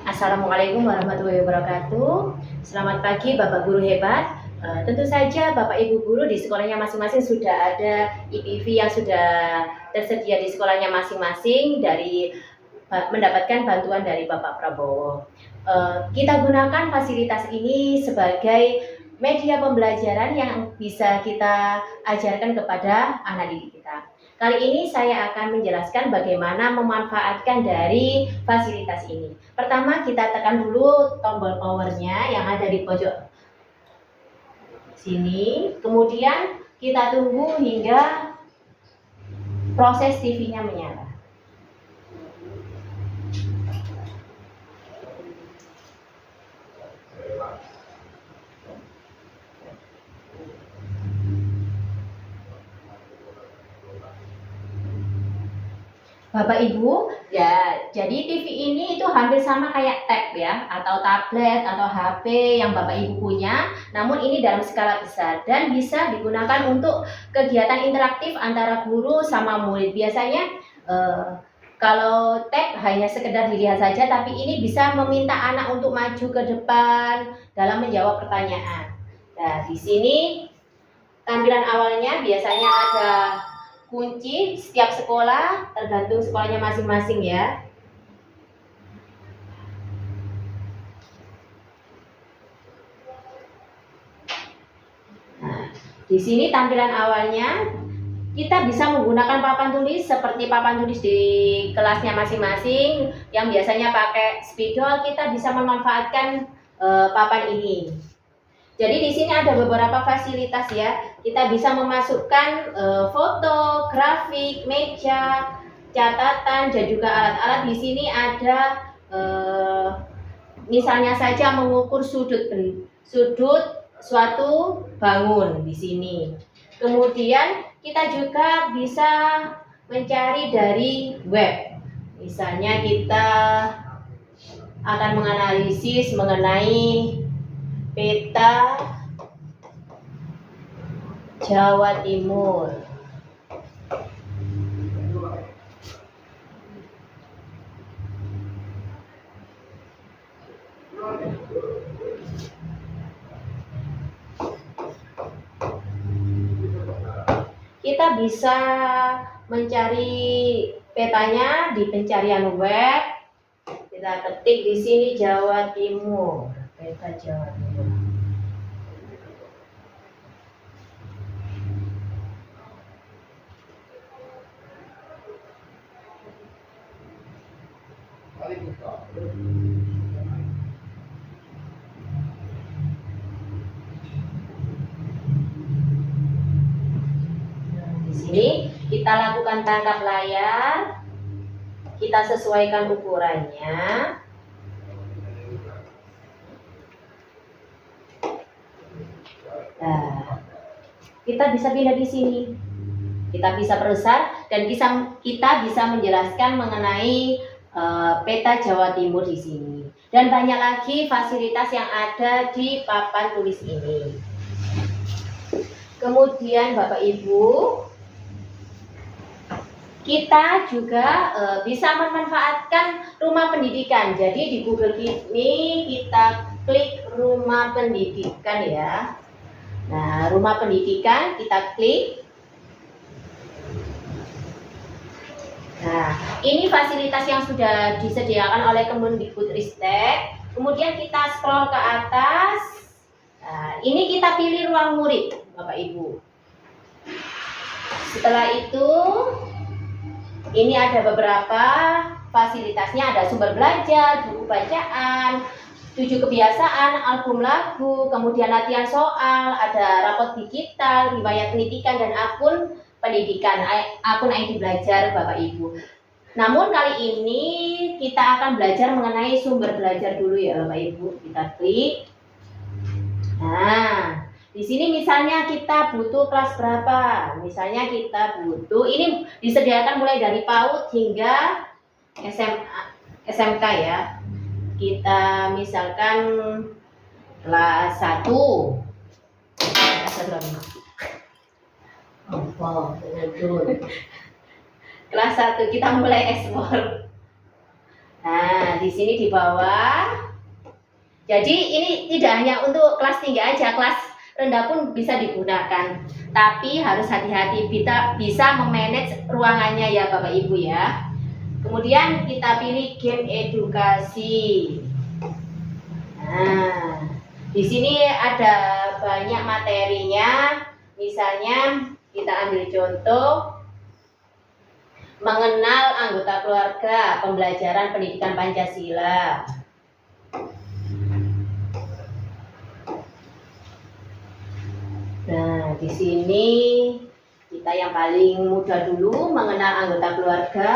Assalamualaikum warahmatullahi wabarakatuh. Selamat pagi Bapak Guru hebat. Tentu saja Bapak Ibu Guru di sekolahnya masing-masing sudah ada IPV yang sudah tersedia di sekolahnya masing-masing dari mendapatkan bantuan dari Bapak Prabowo. Kita gunakan fasilitas ini sebagai media pembelajaran yang bisa kita ajarkan kepada anak didik kita. Kali ini saya akan menjelaskan bagaimana memanfaatkan dari fasilitas ini. Pertama, kita tekan dulu tombol powernya yang ada di pojok sini. Kemudian kita tunggu hingga proses TV-nya menyala. Bapak Ibu, ya, jadi TV ini itu hampir sama kayak tab ya, atau tablet atau HP yang Bapak Ibu punya, namun ini dalam skala besar dan bisa digunakan untuk kegiatan interaktif antara guru sama murid. Biasanya kalau tab hanya sekedar dilihat saja, tapi ini bisa meminta anak untuk maju ke depan dalam menjawab pertanyaan. Nah, di sini tampilan awalnya biasanya ada kunci setiap sekolah, tergantung sekolahnya masing-masing ya. Nah, di sini tampilan awalnya kita bisa menggunakan papan tulis seperti papan tulis di kelasnya masing-masing yang biasanya pakai spidol. Kita bisa memanfaatkan papan ini. Jadi di sini ada beberapa fasilitas ya. Kita bisa memasukkan foto, grafik, meja, catatan, dan juga alat-alat. Di sini ada misalnya saja mengukur sudut suatu bangun di sini. Kemudian kita juga bisa mencari dari web. Misalnya kita akan menganalisis mengenai peta Jawa Timur. Kita bisa mencari petanya di pencarian web. Kita ketik di sini Jawa Timur, peta Jawa Timur. Di sini kita lakukan tangkap layar, kita sesuaikan ukurannya. Nah, kita bisa pindah di sini. Kita bisa perbesar dan kita bisa menjelaskan mengenai peta Jawa Timur di sini. Dan banyak lagi fasilitas yang ada di papan tulis ini. Kemudian Bapak Ibu, kita juga bisa memanfaatkan rumah pendidikan. Jadi di Google ini kita klik rumah pendidikan ya. Nah, rumah pendidikan kita klik. Nah, ini fasilitas yang sudah disediakan oleh Kemendikbudristek. Kemudian kita scroll ke atas. Nah, ini kita pilih ruang murid, Bapak Ibu. Setelah itu, ini ada beberapa fasilitasnya, ada sumber belajar, buku bacaan, 7 kebiasaan, album lagu, kemudian latihan soal, ada rapot digital, riwayat pendidikan, dan akun pendidikan, akun ID belajar Bapak Ibu. Namun kali ini kita akan belajar mengenai sumber belajar dulu ya Bapak Ibu. Kita klik. Nah, di sini misalnya kita butuh kelas berapa? Misalnya kita butuh, ini disediakan mulai dari PAUD hingga SMK ya. Kita misalkan kelas 1. Kelas 1 kita mulai ekspor. Nah, di sini di bawah. Jadi ini tidak hanya untuk kelas tinggi aja, kelas rendah pun bisa digunakan. Tapi harus hati-hati, kita bisa memanage ruangannya ya Bapak Ibu ya. Kemudian kita pilih game edukasi. Nah, di sini ada banyak materinya. Misalnya kita ambil contoh mengenal anggota keluarga, pembelajaran pendidikan Pancasila. Nah, di sini kita yang paling mudah dulu mengenal anggota keluarga.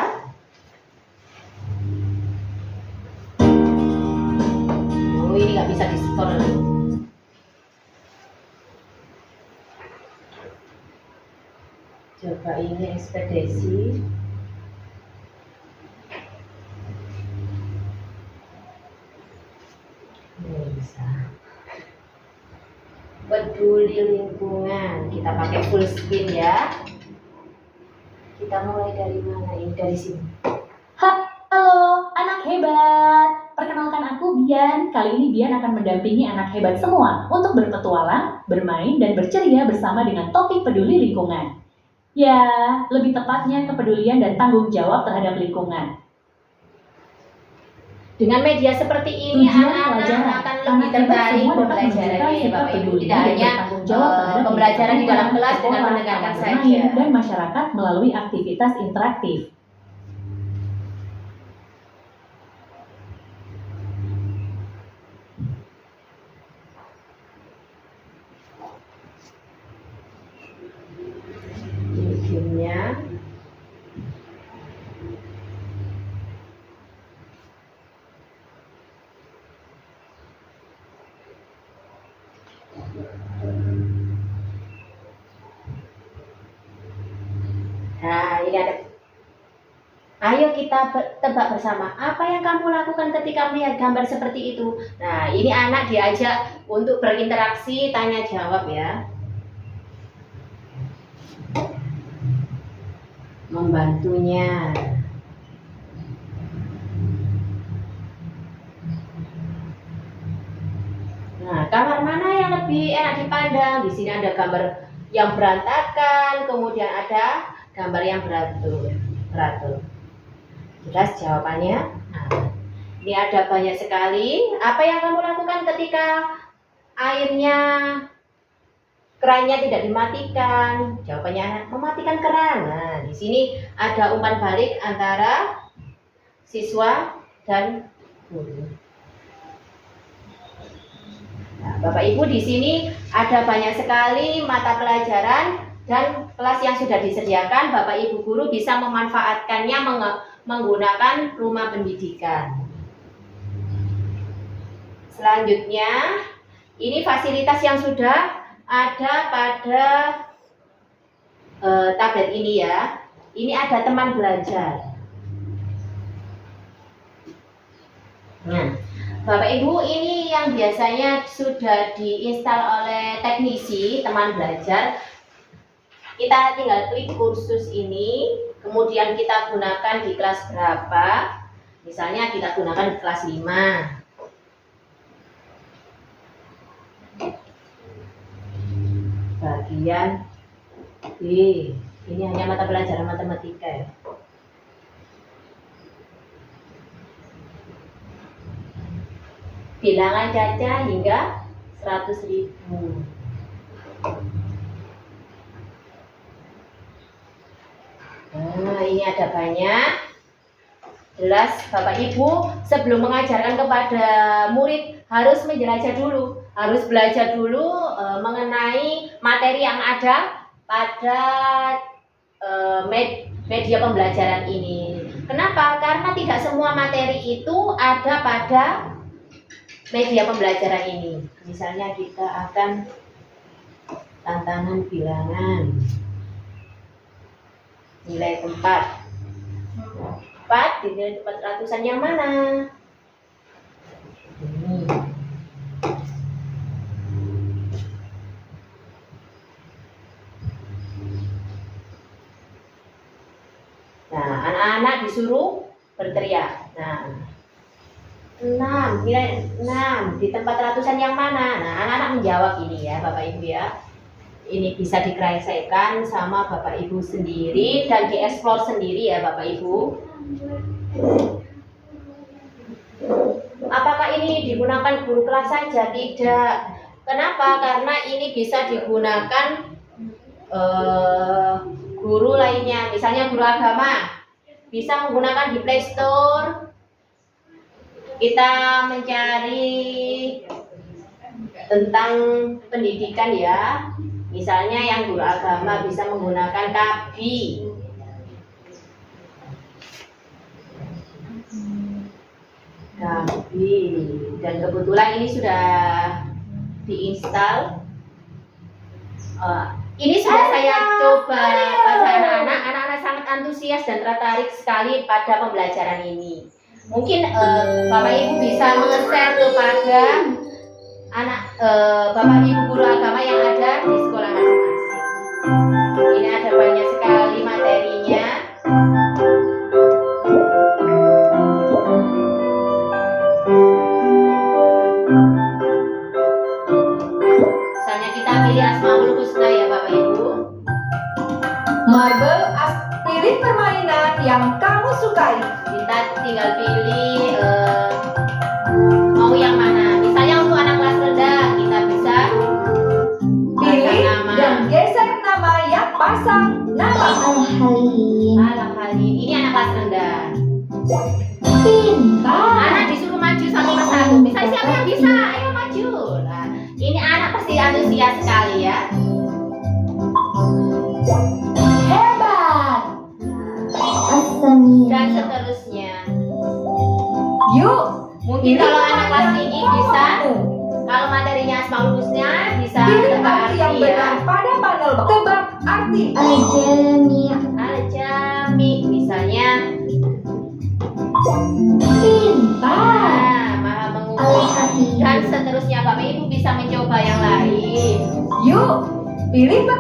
Oh, ini nggak bisa di-skor. Coba ini ekspedisi. Ini bisa. Peduli lingkungan, kita pakai full screen ya. Kita mulai dari mana? Ini dari sini. Halo, anak hebat. Perkenalkan aku Bian. Kali ini Bian akan mendampingi anak hebat semua untuk berpetualang, bermain, dan berceria bersama dengan topik peduli lingkungan. Ya, lebih tepatnya kepedulian dan tanggung jawab terhadap lingkungan. Dengan media seperti ini, Tujuan anak-anak pelajaran. akan Anak lebih hebat tertarik semua dapat pembelajarannya menunjukkan ya sikap Bapak Ibu. peduli Tidak dan hanya bertanggung jawab terhadap pembelajaran di dalam lingkungan, kelas dengan sekolah, mendengarkan taman saja. bermain, dan masyarakat melalui aktivitas interaktif. Ini gamenya. Nah, ini ada. Ayo kita tebak bersama, apa yang kamu lakukan ketika melihat gambar seperti itu? Nah, ini anak diajak untuk berinteraksi, tanya jawab ya. Membantunya. Nah, kamar mana yang lebih enak dipandang? Di sini ada gambar yang berantakan, kemudian ada gambar yang beratur. Jelas jawabannya? Nah, ini ada banyak sekali. Apa yang kamu lakukan ketika airnya, kerannya tidak dimatikan? Jawabannya mematikan keran. Nah, di sini ada umpan balik antara siswa dan guru. Nah, Bapak Ibu, di sini ada banyak sekali mata pelajaran dan kelas yang sudah disediakan. Bapak Ibu guru bisa memanfaatkannya menggunakan rumah pendidikan. Selanjutnya, ini fasilitas yang sudah ada pada tablet ini ya. Ini ada teman belajar. Nah, Bapak Ibu, ini yang biasanya sudah diinstal oleh teknisi teman belajar. Kita tinggal klik kursus ini, kemudian kita gunakan di kelas berapa. Misalnya kita gunakan di kelas 5. Bagian B, ini hanya mata pelajaran matematika ya. Bilangan caca hingga 100.000. Nah, ini ada banyak. Jelas Bapak Ibu, sebelum mengajarkan kepada murid harus menjelajah dulu, harus belajar dulu mengenai materi yang ada pada media pembelajaran ini. Kenapa? Karena tidak semua materi itu ada pada media pembelajaran ini. Misalnya kita akan tantangan bilangan, nilai 4 di nilai 400-an yang mana? Ini. Nah, anak-anak disuruh berteriak. Nah, 6, nilai 6 di tempat ratusan yang mana? Nah, anak-anak menjawab ini ya, Bapak Ibu ya. Ini bisa dikreasikan sama Bapak Ibu sendiri dan dieksplor sendiri ya Bapak Ibu. Apakah ini digunakan guru kelas saja? Tidak. Kenapa? Karena ini bisa digunakan guru lainnya, misalnya guru agama bisa menggunakan di Play Store. Kita mencari tentang pendidikan ya, misalnya yang guru agama bisa menggunakan Kabi. Dan kebetulan ini sudah diinstal. Ini sudah saya coba pada anak-anak sangat antusias dan tertarik sekali pada pembelajaran ini. Mungkin Bapak Ibu bisa menge-share kepada Bapak Ibu guru agama yang ada di sekolah masing-masing. Ini ada banyak sekali materinya. Misalnya kita pilih Asmaul Husna ya Bapak Ibu. Pilih permainan yang kamu sukai. Kita tinggal pilih mau yang mana. Misalnya untuk anak kelas rendah kita bisa Pilih nama. dan geser nama yang pasang nama. Al-Halim. Ini anak kelas rendah. Pintar. Anak disuruh maju satu persatu. Misalnya siapa yang bisa? Ayo maju. Nah, ini anak pasti antusias sekali ya. Hebat. Dan seterusnya. Yuk, Mungkin pilih kalau anak kelas permainan tinggi bisa, favoritmu. kalau materinya Asmaul Husna bisa Pilih tebak arti yang arti benar ya. pada panel tebak arti. Al-Jami misalnya. Pintar. Nah, maha mengumpulkan. Dan seterusnya Bapak Ibu bisa mencoba yang lain. Yuk, pilih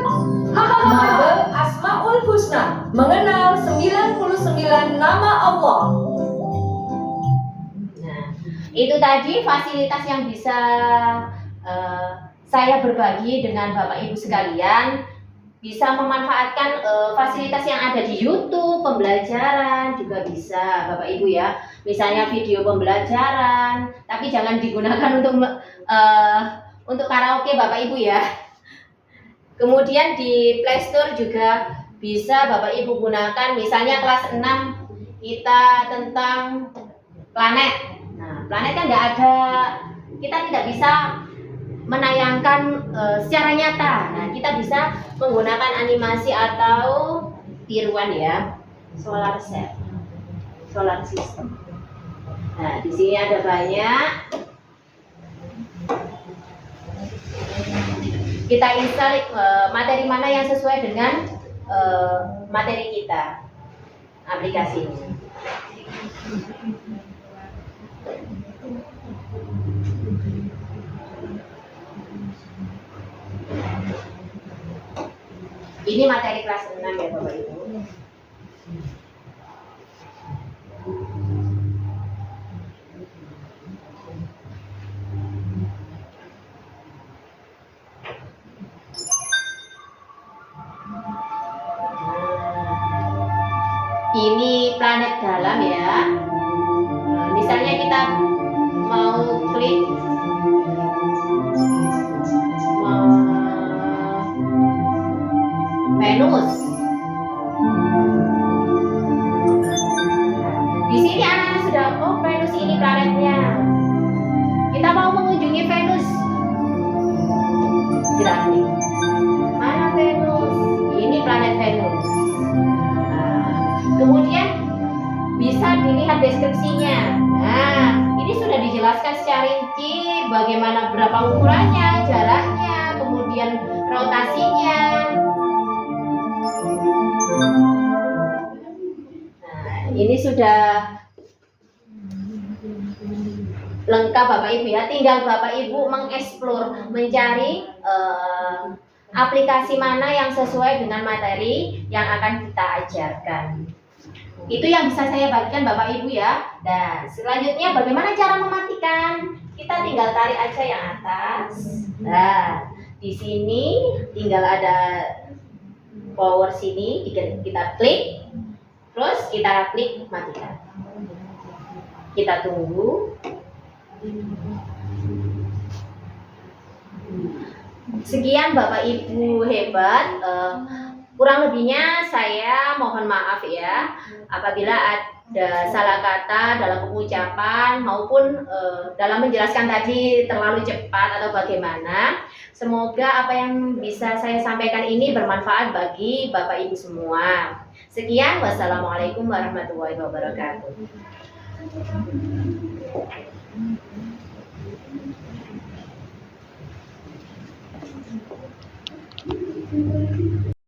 Marble Asmaul Husna, mengenal 99 nama Allah. Nah, itu tadi fasilitas yang bisa saya berbagi dengan Bapak Ibu sekalian. Bisa memanfaatkan fasilitas yang ada di YouTube, pembelajaran juga bisa Bapak Ibu ya. Misalnya video pembelajaran, tapi jangan digunakan untuk karaoke Bapak Ibu ya. Kemudian di Play Store juga bisa Bapak Ibu gunakan, misalnya kelas 6 kita tentang planet. Nah, planet kan nggak ada, kita tidak bisa menayangkan secara nyata. Nah, kita bisa menggunakan animasi atau tiruan ya, solar system. Nah, di sini ada banyak. Kita install materi mana yang sesuai dengan materi kita, aplikasinya. Ini materi kelas 6 ya Bapak Ibu. Ini planet dalam ya. Misalnya kita mau klik Venus. Di sini anak-anak sudah, oh Venus ini planetnya. Kita mau mengunjungi Venus. Kita klik. Mana Venus? Ini planet Venus. Kemudian bisa dilihat deskripsinya. Nah, ini sudah dijelaskan secara rinci bagaimana berapa ukurannya, jaraknya, kemudian rotasinya. Nah, ini sudah lengkap Bapak Ibu ya. Tinggal Bapak Ibu mengeksplor, mencari aplikasi mana yang sesuai dengan materi yang akan kita ajarkan. Itu yang bisa saya bagikan Bapak Ibu ya. Dan selanjutnya bagaimana cara mematikan? Kita tinggal tarik aja yang atas. Nah, di sini tinggal ada power sini, kita klik, terus kita klik matikan. Kita tunggu. Sekian Bapak Ibu hebat. Kurang lebihnya saya mohon maaf ya apabila ada salah kata dalam pengucapan maupun dalam menjelaskan tadi terlalu cepat atau bagaimana. Semoga apa yang bisa saya sampaikan ini bermanfaat bagi Bapak Ibu semua. Sekian, wassalamualaikum warahmatullahi wabarakatuh.